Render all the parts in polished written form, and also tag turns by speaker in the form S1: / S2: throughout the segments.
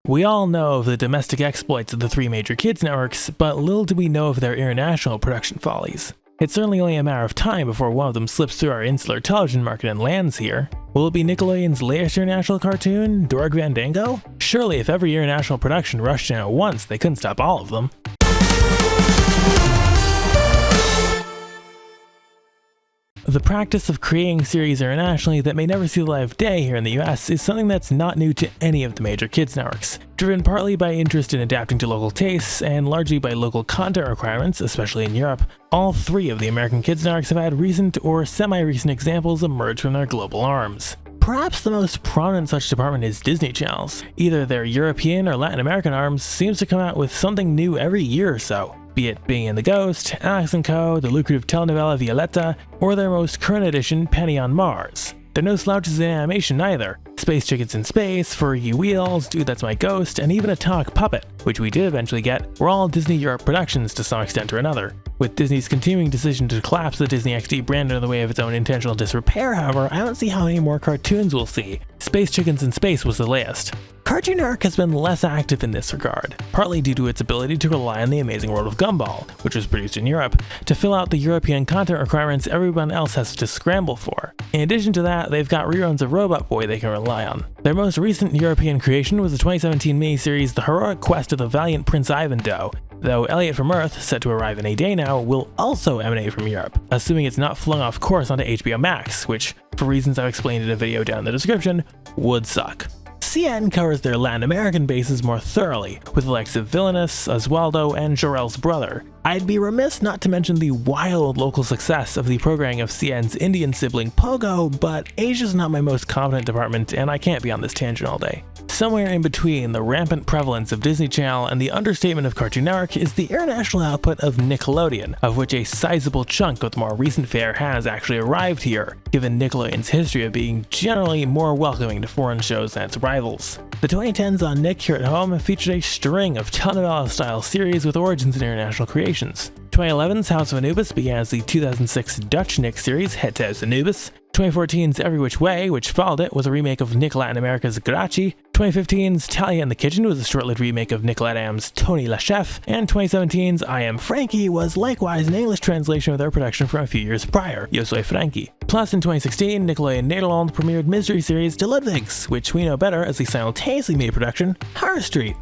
S1: We all know of the domestic exploits of the three major kids networks, but little do we know of their international production follies. It's certainly only a matter of time before one of them slips through our insular television market and lands here. Will it be Nickelodeon's latest international cartoon, Dorg Van Dango? Surely if every international production rushed in at once, they couldn't stop all of them. The practice of creating series internationally that may never see the light of day here in the US is something that's not new to any of the major kids networks. Driven partly by interest in adapting to local tastes, and largely by local content requirements, especially in Europe, all three of the American kids networks have had recent or semi-recent examples emerge from their global arms. Perhaps the most prominent such department is Disney Channel's. Either their European or Latin American arms seems to come out with something new every year or so, be it Being and the Ghost, Alex & Co., the lucrative telenovela Violetta, or their most current edition, Penny on Mars. They're no slouches in animation either. Space Chickens in Space, Fergie Wheels, Dude That's My Ghost, and even Atomic Puppet, which we did eventually get, were all Disney Europe productions to some extent or another. With Disney's continuing decision to collapse the Disney XD brand under the way of its own intentional disrepair, however, I don't see how many more cartoons we'll see. Space Chickens in Space was the latest. Cartoon Network has been less active in this regard, partly due to its ability to rely on The Amazing World of Gumball, which was produced in Europe, to fill out the European content requirements everyone else has to scramble for. In addition to that, they've got reruns of Robot Boy they can rely on. Their most recent European creation was the 2017 miniseries The Heroic Quest of the Valiant Prince Ivandoe, though Elliot from Earth, set to arrive in a day now, will also emanate from Europe, assuming it's not flung off course onto HBO Max, which, for reasons I've explained in a video down in the description, would suck. CN covers their Latin American bases more thoroughly, with the likes of Villainous, Oswaldo, and Jor-El's brother. I'd be remiss not to mention the wild local success of the programming of CN's Indian sibling Pogo, but Asia's not my most competent department, and I can't be on this tangent all day. Somewhere in between the rampant prevalence of Disney Channel and the understatement of Cartoon Network is the international output of Nickelodeon, of which a sizable chunk of the more recent fare has actually arrived here, given Nickelodeon's history of being generally more welcoming to foreign shows than its rivals. The 2010s on Nick here at home featured a string of telenovela-style series with origins in international creations. 2011's House of Anubis began as the 2006 Dutch Nick series Het Huis Anubis. 2014's Every Which Way, which followed it, was a remake of Nick Latin America's Grachi. 2015's Talia in the Kitchen was a short-lived remake of Nick Latam's Tony La Chef, and 2017's I Am Frankie was likewise an English translation of their production from a few years prior, Yo Soy Frankie. Plus, in 2016, Nickelodeon Nederland premiered mystery series De Ludwigs, which we know better as the simultaneously made production Horror Street.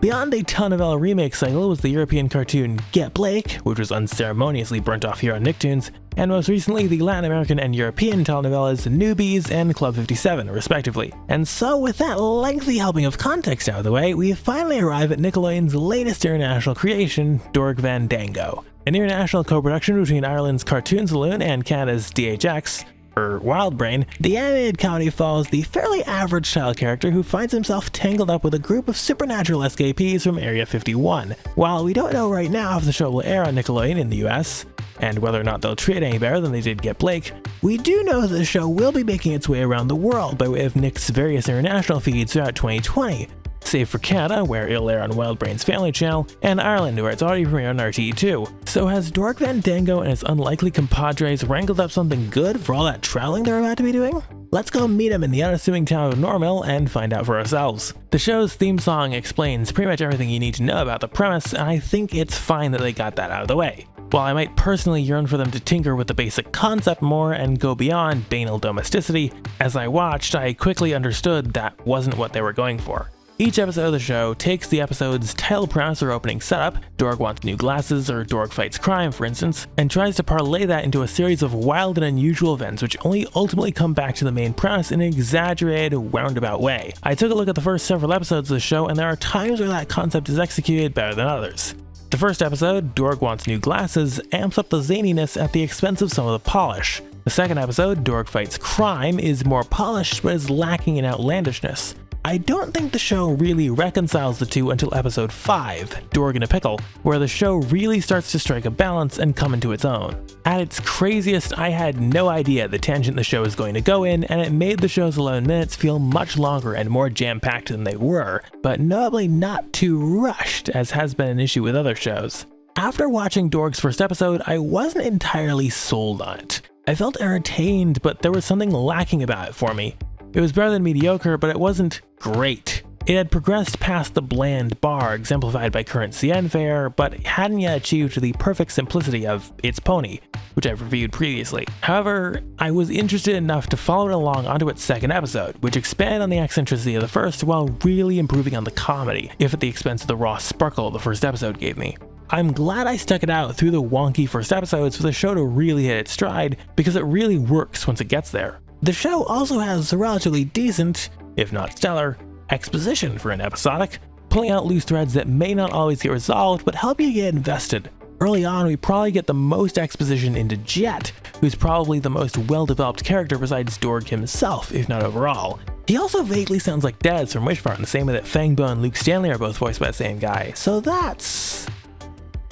S1: Beyond a telenovela remake cycle was the European cartoon Get Blake, which was unceremoniously burnt off here on Nicktoons, and most recently the Latin American and European telenovelas Newbies and Club 57, respectively. And so with that lengthy helping of context out of the way, we finally arrive at Nickelodeon's latest international creation, Dorg Van Dango, an international co-production between Ireland's Cartoon Saloon and Canada's DHX, or Wildbrain. The animated comedy follows the fairly average child character who finds himself tangled up with a group of supernatural escapees from Area 51. While we don't know right now if the show will air on Nickelodeon in the US, and whether or not they'll treat it any better than they did Get Blake, we do know that the show will be making its way around the world by way of Nick's various international feeds throughout 2020, save for Canada, where it'll air on Wildbrain's Family Channel, and Ireland, where it's already premiered on RTE2. So has Dorg Van Dango and his unlikely compadres wrangled up something good for all that traveling they're about to be doing? Let's go meet them in the unassuming town of Normal and find out for ourselves. The show's theme song explains pretty much everything you need to know about the premise, and I think it's fine that they got that out of the way. While I might personally yearn for them to tinker with the basic concept more and go beyond banal domesticity, as I watched, I quickly understood that wasn't what they were going for. Each episode of the show takes the episode's title premise or opening setup, Dorg wants new glasses or Dorg fights crime for instance, and tries to parlay that into a series of wild and unusual events which only ultimately come back to the main premise in an exaggerated, roundabout way. I took a look at the first several episodes of the show, and there are times where that concept is executed better than others. The first episode, Dorg wants new glasses, amps up the zaniness at the expense of some of the polish. The second episode, Dorg fights crime, is more polished but is lacking in outlandishness. I don't think the show really reconciles the two until episode 5, Dorg in a Pickle, where the show really starts to strike a balance and come into its own. At its craziest, I had no idea the tangent the show was going to go in, and it made the show's 11 minutes feel much longer and more jam-packed than they were, but notably not too rushed, as has been an issue with other shows. After watching Dorg's first episode, I wasn't entirely sold on it. I felt entertained, but there was something lacking about it for me. It was better than mediocre, but it wasn't great. It had progressed past the bland bar exemplified by current CN fare, but hadn't yet achieved the perfect simplicity of It's Pony, which I've reviewed previously. However, I was interested enough to follow it along onto its second episode, which expanded on the eccentricity of the first while really improving on the comedy, if at the expense of the raw sparkle the first episode gave me. I'm glad I stuck it out through the wonky first episodes for the show to really hit its stride, because it really works once it gets there. The show also has a relatively decent, if not stellar, exposition for an episodic, pulling out loose threads that may not always get resolved but help you get invested. Early on, we probably get the most exposition into Jet, who's probably the most well-developed character besides Dorg himself, if not overall. He also vaguely sounds like Des from Wishbone, the same way that Fangbo and Luke Stanley are both voiced by the same guy, so that's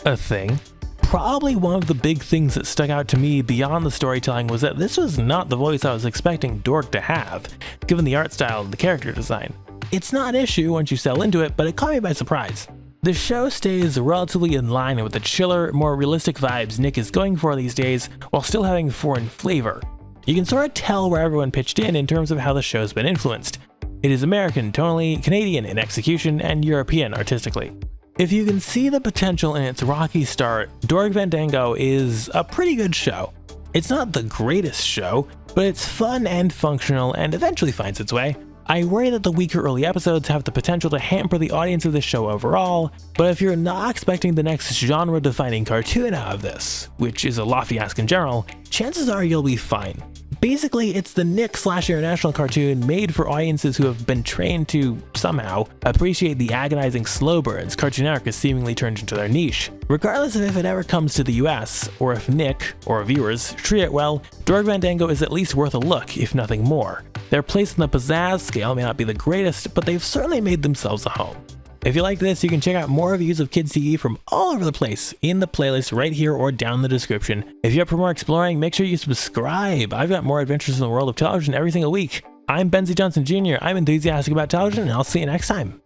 S1: a thing. Probably one of the big things that stuck out to me beyond the storytelling was that this was not the voice I was expecting Dork to have, given the art style and the character design. It's not an issue once you settle into it, but it caught me by surprise. The show stays relatively in line with the chiller, more realistic vibes Nick is going for these days, while still having foreign flavor. You can sort of tell where everyone pitched in terms of how the show's been influenced. It is American tonally, Canadian in execution, and European artistically. If you can see the potential in its rocky start, Dorg Van Dango is a pretty good show. It's not the greatest show, but it's fun and functional and eventually finds its way. I worry that the weaker early episodes have the potential to hamper the audience of this show overall, but if you're not expecting the next genre-defining cartoon out of this, which is a lofty ask in general, chances are you'll be fine. Basically, it's the Nick/International cartoon made for audiences who have been trained to, somehow, appreciate the agonizing slow burns Cartoon Network has seemingly turned into their niche. Regardless of if it ever comes to the US, or if Nick, or viewers, treat it well, Dorg Van Dango is at least worth a look, if nothing more. Their place in the pizzazz scale may not be the greatest, but they've certainly made themselves a home. If you like this, you can check out more reviews of Kids TV from all over the place in the playlist right here or down in the description. If you're up for more exploring, make sure you subscribe. I've got more adventures in the world of television every single week. I'm Benzie Johnson Jr. I'm enthusiastic about television, and I'll see you next time.